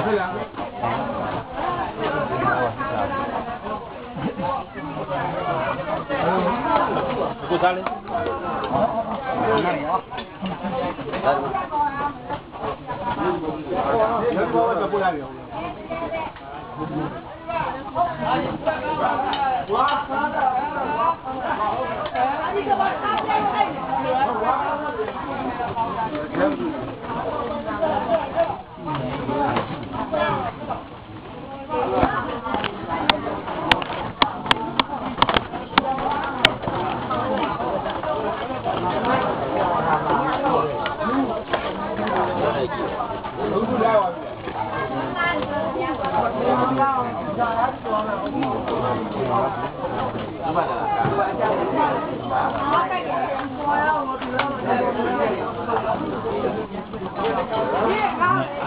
กูซาเลย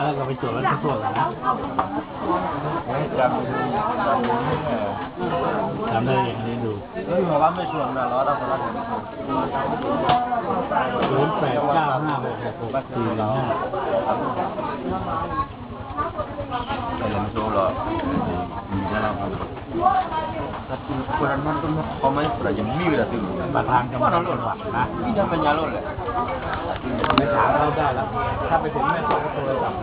แล้วก็ไปตรวจแล้วตรวจแล้วนะจำได้อย่างนี้ดูหัวว่าไม่ชวนนะล้อเราคนละ0895666415แต่ยังโซ่หรอKurang nonton komen sudah jam mil dah tu. Batangจังหวัดนะนี่ทำเป็นยาโลดเลยไม่ถามเราได้แล้วถ้าไปถึงแม่ส่งโทรศัพท์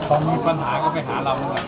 ตอนมีปัญหาก็ไปหาเราเหมือนกัน